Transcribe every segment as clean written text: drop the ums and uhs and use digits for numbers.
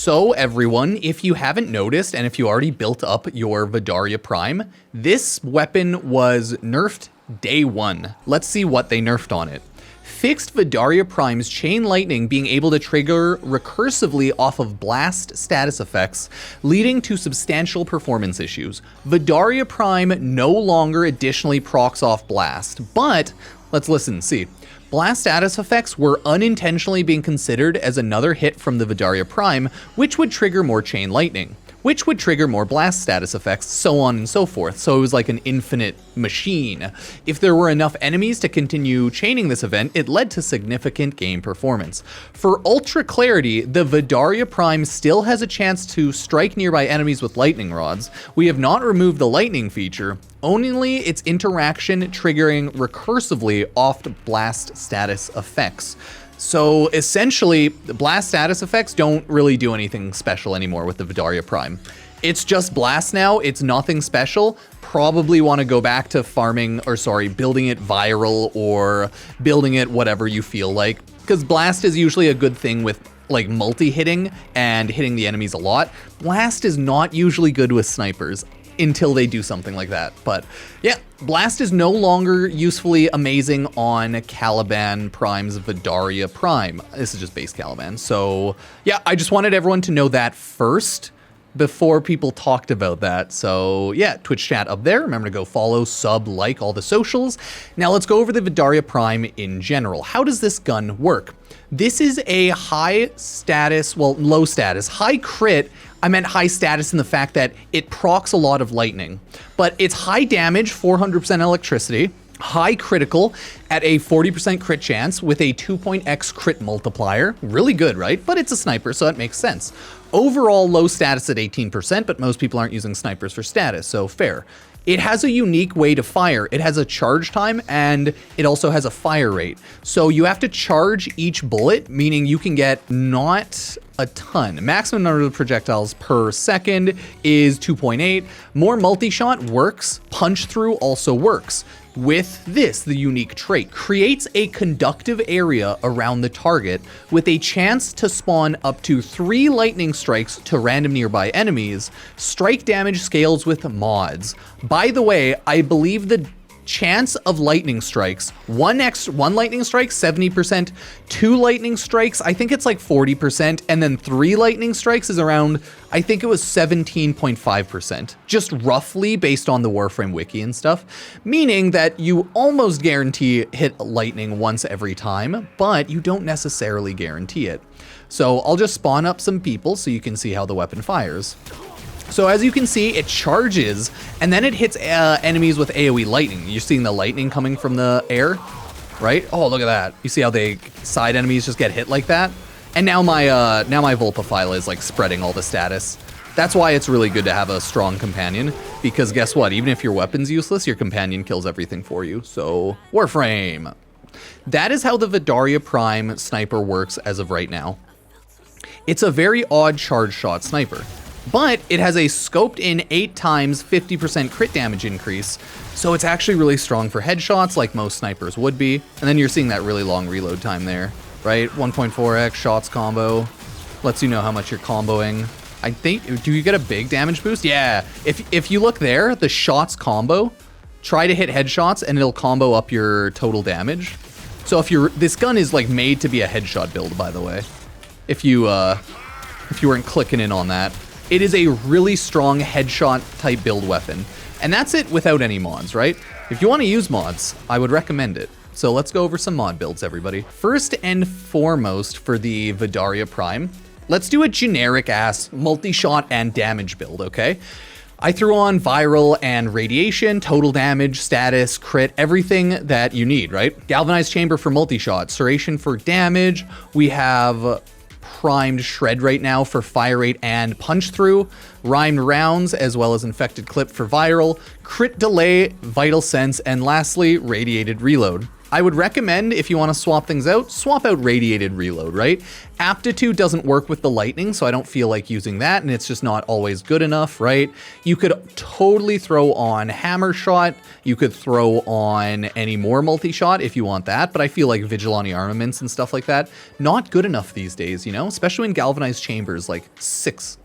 So everyone, if you haven't noticed, and if you already built up your Vadarya Prime, this weapon was nerfed day one. Let's see what they nerfed on it. Fixed Vadarya Prime's Chain Lightning being able to trigger recursively off of blast status effects, leading to substantial performance issues. Vadarya Prime no longer additionally procs off blast, but let's listen and see. Blast status effects were unintentionally being considered as another hit from the Vadarya Prime, which would trigger more Chain Lightning, which would trigger more blast status effects, so on and so forth. So it was like an infinite machine. If there were enough enemies to continue chaining this event, it led to significant game performance. For ultra clarity, the Vadarya Prime still has a chance to strike nearby enemies with lightning rods. We have not removed the lightning feature, only its interaction triggering recursively off blast status effects. So essentially, the blast status effects don't really do anything special anymore with the Vadarya Prime. It's just blast now, it's nothing special. Probably want to go back to building it viral or building it whatever you feel like. Because blast is usually a good thing with like multi-hitting and hitting the enemies a lot. Blast is not usually good with snipers until they do something like that. But yeah, blast is no longer usefully amazing on Caliban Prime's Vadarya Prime. This is just base Caliban. So yeah, I just wanted everyone to know that first before people talked about that. So yeah, Twitch chat up there. Remember to go follow, sub, like all the socials. Now let's go over the Vadarya Prime in general. How does this gun work? This is a high status, well, low status, high crit. I meant high status in the fact that it procs a lot of lightning, but it's high damage, 400% electricity, high critical at a 40% crit chance with a 2.x crit multiplier. Really good, right? But it's a sniper, so it makes sense. Overall low status at 18%, but most people aren't using snipers for status, so fair. It has a unique way to fire. It has a charge time and it also has a fire rate. So you have to charge each bullet, meaning you can get not a ton. Maximum number of projectiles per second is 2.8. More multi-shot works. Punch through also works. With this, the unique trait creates a conductive area around the target with a chance to spawn up to 3 lightning strikes to random nearby enemies. Strike damage scales with mods. By the way, I believe the chance of lightning strikes, one lightning strike, 70%, 2 lightning strikes, I think it's like 40%, and then 3 lightning strikes is around, I think it was 17.5%, just roughly based on the Warframe wiki and stuff, meaning that you almost guarantee hit lightning once every time, but you don't necessarily guarantee it. So I'll just spawn up some people so you can see how the weapon fires. So as you can see, it charges, and then it hits enemies with AoE lightning. You're seeing the lightning coming from the air, right? Oh, look at that. You see how they side enemies just get hit like that? And now my Vulpafile is like spreading all the status. That's why it's really good to have a strong companion, because guess what? Even if your weapon's useless, your companion kills everything for you. So, Warframe. That is how the Vadarya Prime sniper works as of right now. It's a very odd charge shot sniper, but it has a scoped in 8 times 50% crit damage increase, so it's actually really strong for headshots like most snipers would be. And then you're seeing that really long reload time there, right? 1.4x shots combo, lets you know how much you're comboing. I think, do you get a big damage boost? Yeah, if you look there, the shots combo, try to hit headshots and it'll combo up your total damage. So this gun is like made to be a headshot build, by the way, if you weren't clicking in on that. It is a really strong headshot type build weapon. And that's it without any mods, right? If you want to use mods, I would recommend it. So let's go over some mod builds, everybody. First and foremost for the Vadarya Prime, let's do a generic ass multi-shot and damage build, okay? I threw on viral and radiation, total damage, status, crit, everything that you need, right? Galvanized chamber for multi-shot, serration for damage. We have primed shred right now for fire rate and punch through, rhymed rounds, as well as infected clip for viral, crit delay, vital sense, and lastly, radiated reload. I would recommend, if you want to swap things out, swap out radiated reload, right? Aptitude doesn't work with the lightning, so I don't feel like using that, and it's just not always good enough, right? You could totally throw on Hammer Shot. You could throw on any more multi-shot if you want that, but I feel like Vigilante Armaments and stuff like that, not good enough these days, you know? Especially in Galvanized Chambers, like 6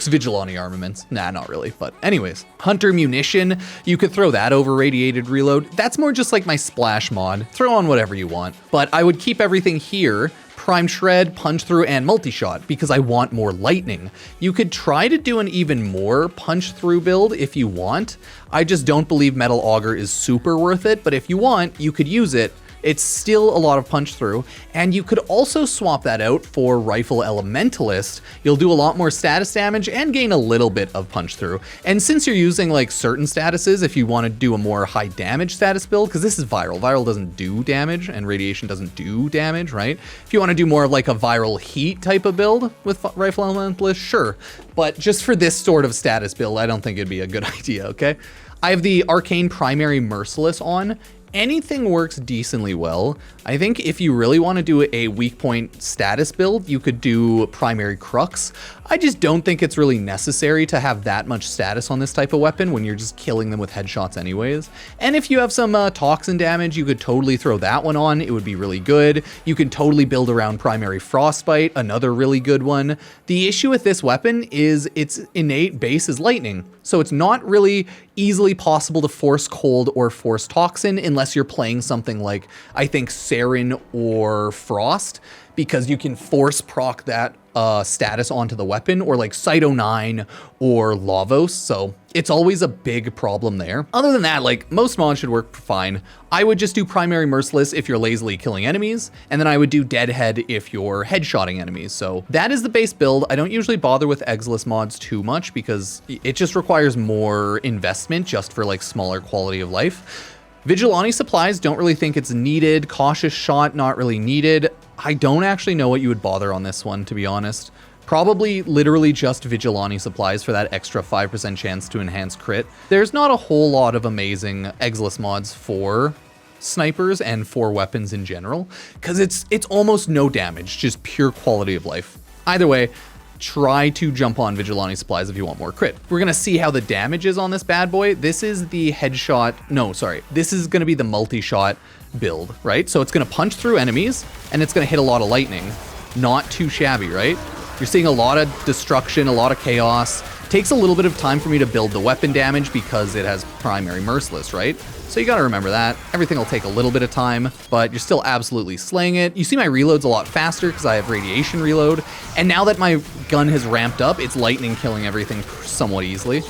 Vigilante Armaments. Nah, not really, but anyways. Hunter Munition, you could throw that over Radiated Reload. That's more just like my splash mod. Throw on whatever you want, but I would keep everything here, Prime Shred, Punch Through, and Multi-Shot, because I want more lightning. You could try to do an even more Punch Through build if you want. I just don't believe Metal Auger is super worth it, but if you want, you could use it. It's still a lot of punch through, and you could also swap that out for Rifle Elementalist. You'll do a lot more status damage and gain a little bit of punch through. And since you're using like certain statuses, if you want to do a more high damage status build, because this is viral. Viral doesn't do damage and radiation doesn't do damage, right? If you want to do more of like a viral heat type of build with Rifle Elementalist, sure. But just for this sort of status build, I don't think it'd be a good idea, okay? I have the Arcane Primary Merciless on. Anything works decently well. I think if you really want to do a weak point status build, you could do Primary Crux. I just don't think it's really necessary to have that much status on this type of weapon when you're just killing them with headshots anyways. And if you have some toxin damage, you could totally throw that one on. It would be really good. You can totally build around Primary Frostbite, another really good one. The issue with this weapon is its innate base is lightning. So it's not really easily possible to force cold or force toxin unless you're playing something like, I think, Sarin or Frost, because you can force proc that status onto the weapon, or like Cyto 9 or Lavos, so it's always a big problem there. Other than that, like, most mods should work fine. I would just do Primary Merciless if you're lazily killing enemies, and then I would do Deadhead if you're headshotting enemies. So that is the base build. I don't usually bother with Exilus mods too much because it just requires more investment just for like smaller quality of life. Vigilante supplies, don't really think it's needed. Cautious Shot, not really needed. I don't actually know what you would bother on this one, to be honest. Probably literally just Vigilante supplies for that extra 5% chance to enhance crit. There's not a whole lot of amazing Exilus mods for snipers and for weapons in general, because it's almost no damage, just pure quality of life. Either way, try to jump on Vigilante supplies if you want more crit. We're gonna see how the damage is on this bad boy. This is the headshot, no, sorry. This is gonna be the multi-shot build, right? So it's gonna punch through enemies and it's gonna hit a lot of lightning. Not too shabby, right? You're seeing a lot of destruction, a lot of chaos. Takes a little bit of time for me to build the weapon damage because it has Primary Merciless, right? So you gotta remember that. Everything will take a little bit of time, but you're still absolutely slaying it. You see my reload's a lot faster because I have radiation reload. And now that my gun has ramped up, it's lightning killing everything somewhat easily.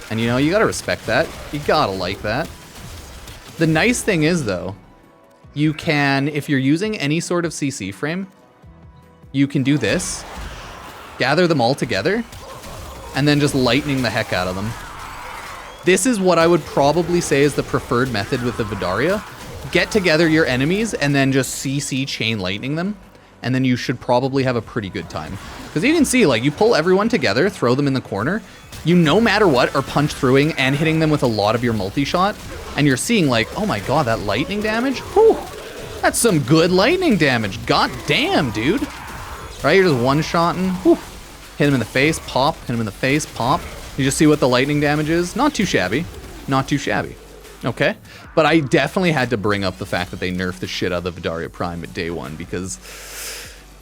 And you know, you gotta respect that. You gotta like that. The nice thing is though, you can, if you're using any sort of CC frame, you can do this, gather them all together, and then just lightning the heck out of them. This is what I would probably say is the preferred method with the Vadarya. Get together your enemies and then just CC chain lightning them, and then you should probably have a pretty good time. Because you can see, like, you pull everyone together, throw them in the corner, you no matter what are punch throughing and hitting them with a lot of your multi-shot, and you're seeing like, oh my god, that lightning damage? Whew, that's some good lightning damage. God damn, dude. Right, you're just one-shotting. Whew. Hit him in the face, pop, hit him in the face, pop. You just see what the lightning damage is? Not too shabby. Not too shabby. Okay? But I definitely had to bring up the fact that they nerfed the shit out of the Vadarya Prime at day one because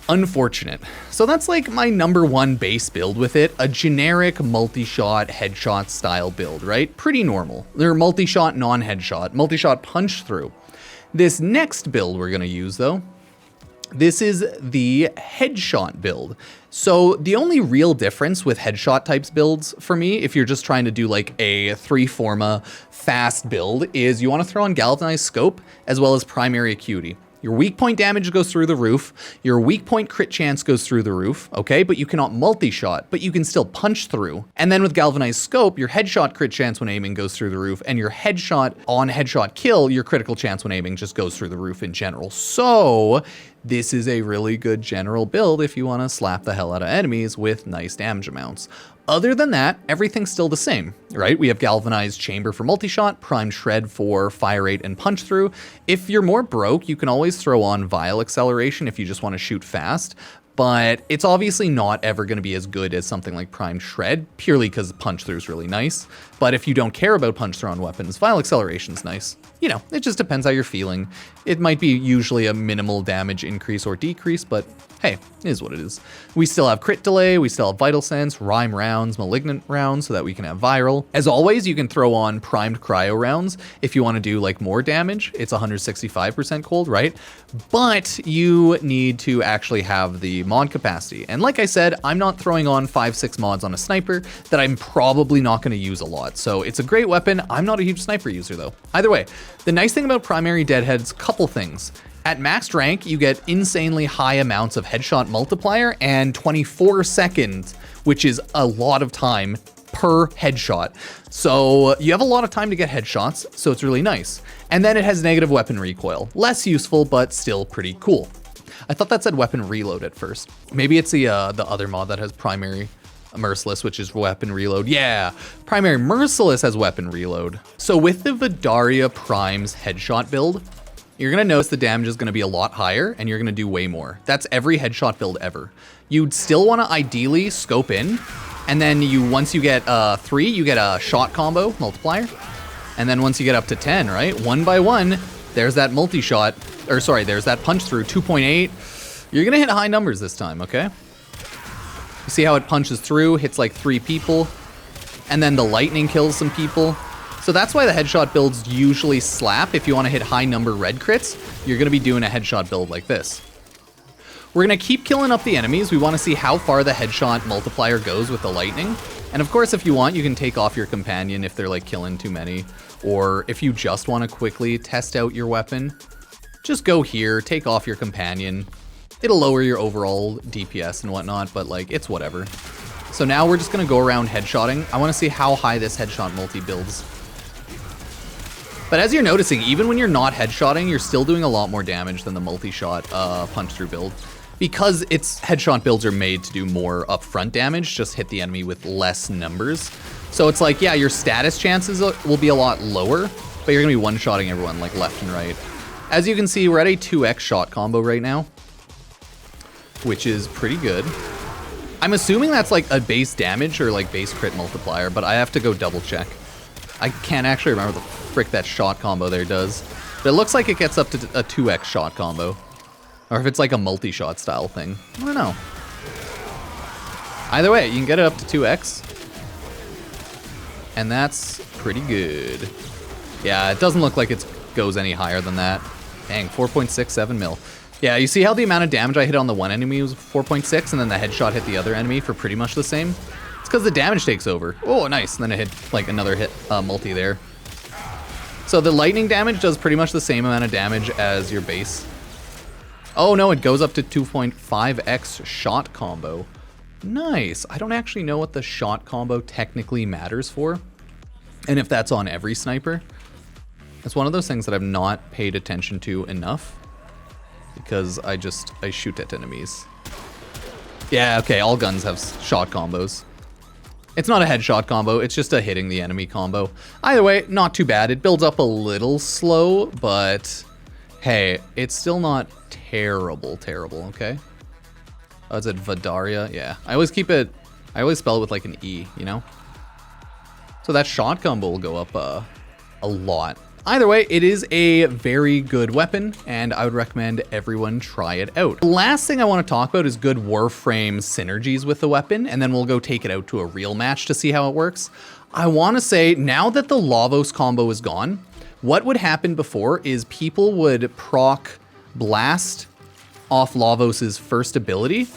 unfortunate. So that's like my #1 base build with it. A generic multi-shot headshot style build, right? Pretty normal. They're multi-shot, non-headshot, multi-shot punch through. This next build we're gonna use though, this is the headshot build. So the only real difference with headshot types builds for me, if you're just trying to do like a 3-forma fast build, is you want to throw on Galvanized Scope as well as Primary Acuity. Your weak point damage goes through the roof. Your weak point crit chance goes through the roof, okay? But you cannot multi-shot, but you can still punch through. And then with Galvanized Scope, your headshot crit chance when aiming goes through the roof, and your headshot on headshot kill, your critical chance when aiming just goes through the roof in general. So this is a really good general build if you want to slap the hell out of enemies with nice damage amounts. Other than that, everything's still the same, right? We have Galvanized Chamber for multi-shot, Prime Shred for fire rate and punch through. If you're more broke, you can always throw on Vial Acceleration if you just want to shoot fast. but it's obviously not ever going to be as good as something like Prime Shred, purely because punch through is really nice. But if you don't care about punch through on weapons, Vile Acceleration is nice. You know, it just depends how you're feeling. It might be usually a minimal damage increase or decrease, but hey, it is what it is. We still have crit delay, we still have vital sense, rhyme rounds, malignant rounds, so that we can have viral. As always, you can throw on primed cryo rounds if you want to do like more damage. It's 165% cold, right? But you need to actually have the mod capacity. And like I said, I'm not throwing on 5-6 mods on a sniper that I'm probably not going to use a lot. So it's a great weapon. I'm not a huge sniper user though. Either way, the nice thing about primary deadheads, couple things. At maxed rank, you get insanely high amounts of headshot multiplier and 24 seconds, which is a lot of time per headshot. So you have a lot of time to get headshots, so it's really nice. And then it has negative weapon recoil. Less useful, but still pretty cool. I thought that said weapon reload at first. Maybe it's the other mod that has primary merciless, which is weapon reload. Yeah, primary merciless has weapon reload. So with the Vadarya Prime's headshot build, you're gonna notice the damage is gonna be a lot higher and you're gonna do way more. That's every headshot build ever. You'd still wanna ideally scope in, and then once you get 3, you get a shot combo multiplier. And then once you get up to 10, right? 1 by 1, there's that multi-shot, or sorry, there's that punch through, 2.8. You're gonna hit high numbers this time, okay? You see how it punches through, hits like 3 people, and then the lightning kills some people. So that's why the headshot builds usually slap. If you want to hit high number red crits, you're going to be doing a headshot build like this. We're going to keep killing up the enemies. We want to see how far the headshot multiplier goes with the lightning. And of course, if you want, you can take off your companion if they're like killing too many. Or if you just want to quickly test out your weapon, just go here, take off your companion. It'll lower your overall DPS and whatnot, but like, it's whatever. So now we're just going to go around headshotting. I want to see how high this headshot multi builds. But as you're noticing, even when you're not headshotting, you're still doing a lot more damage than the multi-shot punch-through build. Because its headshot builds are made to do more upfront damage, just hit the enemy with less numbers. So it's like, yeah, your status chances will be a lot lower, but you're going to be one-shotting everyone like left and right. As you can see, we're at a 2x shot combo right now, which is pretty good. I'm assuming that's like a base damage or like base crit multiplier, but I have to go double check. I can't actually remember the frick that shot combo there does. But it looks like it gets up to a 2x shot combo. Or if it's like a multi-shot style thing. I don't know. Either way, you can get it up to 2x. And that's pretty good. Yeah, it doesn't look like it goes any higher than that. Dang, 4.67 mil. Yeah, you see how the amount of damage I hit on the one enemy was 4.6, and then the headshot hit the other enemy for pretty much the same? It's because the damage takes over. Oh, nice. And then it hit like another hit multi there. So the lightning damage does pretty much the same amount of damage as your base. Oh no, it goes up to 2.5x shot combo. Nice. I don't actually know what the shot combo technically matters for, and if that's on every sniper. It's one of those things that I've not paid attention to enough, because I shoot at enemies. Yeah, okay, all guns have shot combos. It's not a headshot combo, it's just a hitting the enemy combo. Either way, not too bad. It builds up a little slow, but hey, it's still not terrible, okay? Oh, is it Vadarya? Yeah, I always spell it with like an E, you know? So that shot combo will go up a lot. Either way, it is a very good weapon, and I would recommend everyone try it out. The last thing I want to talk about is good Warframe synergies with the weapon, and then we'll go take it out to a real match to see how it works. I want to say, now that the Lavos combo is gone, what would happen before is people would proc blast off Lavos's first ability,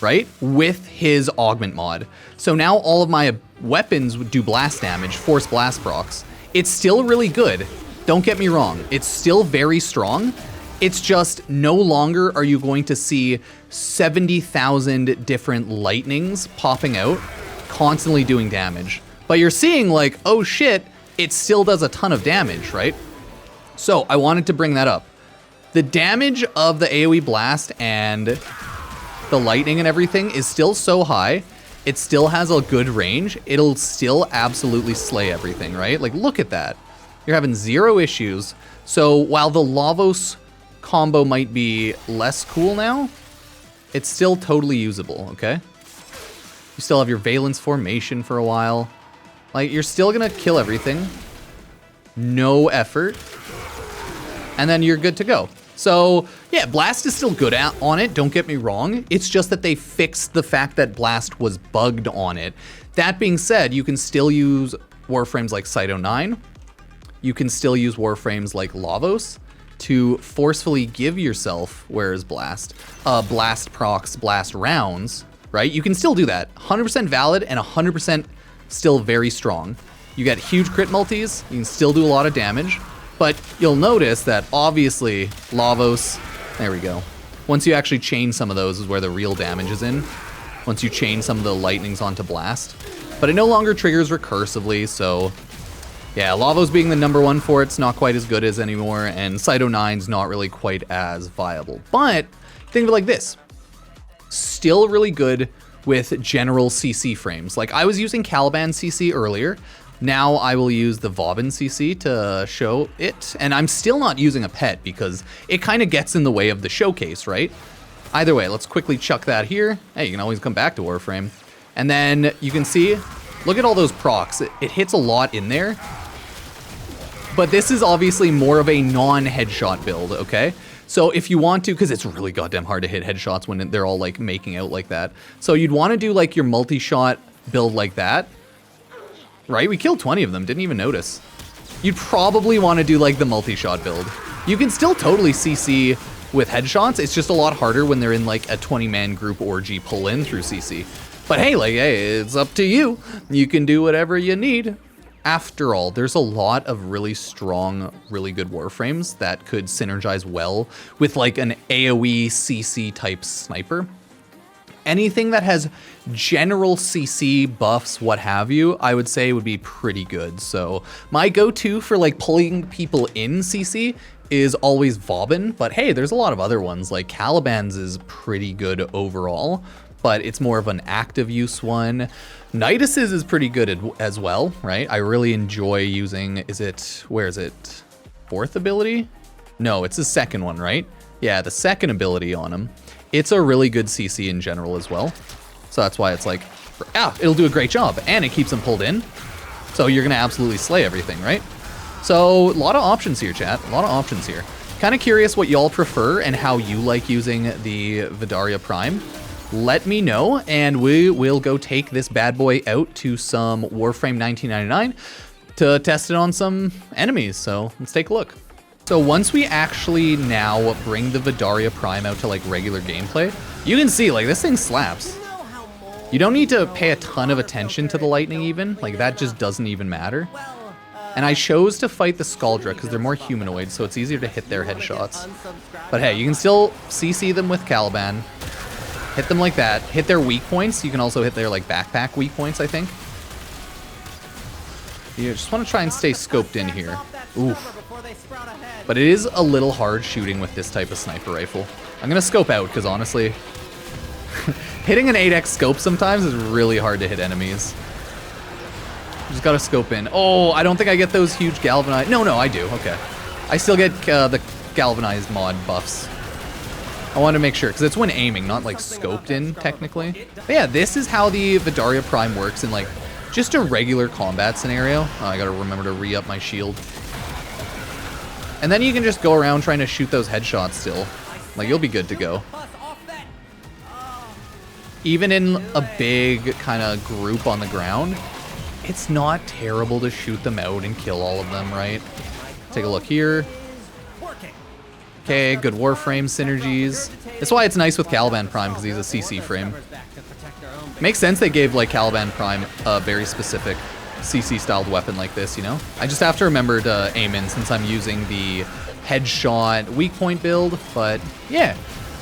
right, with his augment mod. So now all of my weapons would do blast damage, force blast procs. It's still really good. Don't get me wrong, it's still very strong. It's just no longer are you going to see 70,000 different lightnings popping out, constantly doing damage. But you're seeing like, oh shit, it still does a ton of damage, right? So I wanted to bring that up. The damage of the AoE blast and the lightning and everything is still so high. It still has a good range. It'll still absolutely slay everything, right? Like, look at that. You're having zero issues. So while the Lavos combo might be less cool now, it's still totally usable, okay? You still have your Valence formation for a while. Like, you're still gonna kill everything. No effort. And then you're good to go. So, yeah, Blast is still good on it, don't get me wrong. It's just that they fixed the fact that Blast was bugged on it. That being said, you can still use Warframes like Cyto 9. You can still use Warframes like Lavos to forcefully give yourself, where is Blast? Blast procs, Blast rounds, right? You can still do that. 100% valid and 100% still very strong. You get huge crit multis, you can still do a lot of damage. But you'll notice that obviously Lavos, there we go. Once you actually chain some of those is where the real damage is in. Once you chain some of the lightnings onto Blast. But it no longer triggers recursively, so yeah, Lavos being the #1 for it's not quite as good as anymore, and Cyto 9's not really quite as viable. But think of it like this. Still really good with general CC frames. Like I was using Caliban CC earlier. Now I will use the Vauban CC to show it, and I'm still not using a pet because it kind of gets in the way of the showcase, right? Either way, let's quickly chuck that here. Hey, you can always come back to Warframe. And then you can see, look at all those procs. It hits a lot in there. But this is obviously more of a non-headshot build, okay? So if you want to, because it's really goddamn hard to hit headshots when they're all like making out like that. So you'd want to do like your multi-shot build like that. Right, we killed 20 of them, didn't even notice. You'd probably want to do like the multi-shot build. You can still totally CC with headshots, it's just a lot harder when they're in like a 20-man group orgy pull-in through CC. But hey, like, hey, it's up to you. You can do whatever you need. After all, there's a lot of really strong, really good Warframes that could synergize well with like an AoE CC type sniper. Anything that has general CC buffs, what have you, I would say would be pretty good. So my go-to for like pulling people in CC is always Vauban, but hey, there's a lot of other ones, like Caliban's is pretty good overall, but it's more of an active use one. Nidus's is pretty good as well, right? I really enjoy using, where is it? 4th ability? No, it's the 2nd one, right? Yeah, the 2nd ability on him. It's a really good CC in general as well. So that's why it's like, it'll do a great job. And it keeps them pulled in. So you're going to absolutely slay everything, right? So a lot of options here, chat. A lot of options here. Kind of curious what y'all prefer and how you like using the Vadarya Prime. Let me know, and we will go take this bad boy out to some Warframe 1999 to test it on some enemies. So let's take a look. So once we actually now bring the Vadarya Prime out to like regular gameplay, you can see like this thing slaps. You don't need to pay a ton of attention to the lightning even, like that just doesn't even matter. And I chose to fight the Skaldra because they're more humanoid, so it's easier to hit their headshots. But hey, you can still CC them with Caliban, hit them like that, hit their weak points. You can also hit their like backpack weak points, I think. You just want to try and stay scoped in here. Oof. But it is a little hard shooting with this type of sniper rifle. I'm going to scope out because honestly, hitting an 8x scope sometimes is really hard to hit enemies. You just got to scope in. Oh, I don't think I get those huge galvanized. No, I do. Okay. I still get the galvanized mod buffs. I want to make sure because it's when aiming, not like scoped in technically. But yeah, this is how the Vadarya Prime works in like just a regular combat scenario. Oh, I got to remember to re-up my shield. And then you can just go around trying to shoot those headshots still. Like, you'll be good to go. Even in a big kind of group on the ground, it's not terrible to shoot them out and kill all of them, right? Take a look here. Okay, good Warframe Synergies. That's why it's nice with Caliban Prime, because he's a CC frame. Makes sense they gave, like, Caliban Prime a very specific CC-styled weapon like this, you know? I just have to remember to aim in since I'm using the headshot weak point build, but yeah.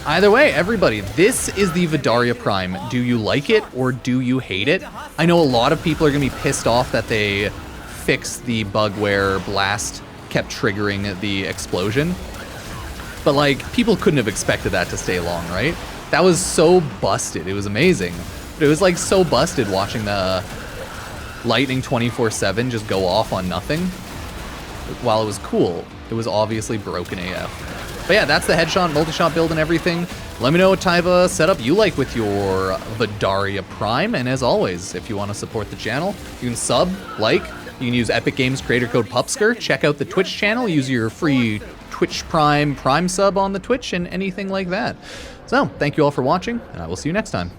Either way, everybody, this is the Vadarya Prime. Do you like it or do you hate it? I know a lot of people are gonna be pissed off that they fixed the bug where Blast kept triggering the explosion. But like, people couldn't have expected that to stay long, right? That was so busted, it was amazing. But it was like so busted watching the lightning 24/7 just go off on nothing. While it was cool, it was obviously broken AF. But yeah, that's the headshot, multi-shot build and everything. Let me know what type of setup you like with your Vadarya Prime, and as always, if you want to support the channel, you can sub, like, you can use Epic Games creator code Pupsker, check out the Twitch channel, use your free Twitch Prime sub on the Twitch, and anything like that. So, thank you all for watching, and I will see you next time.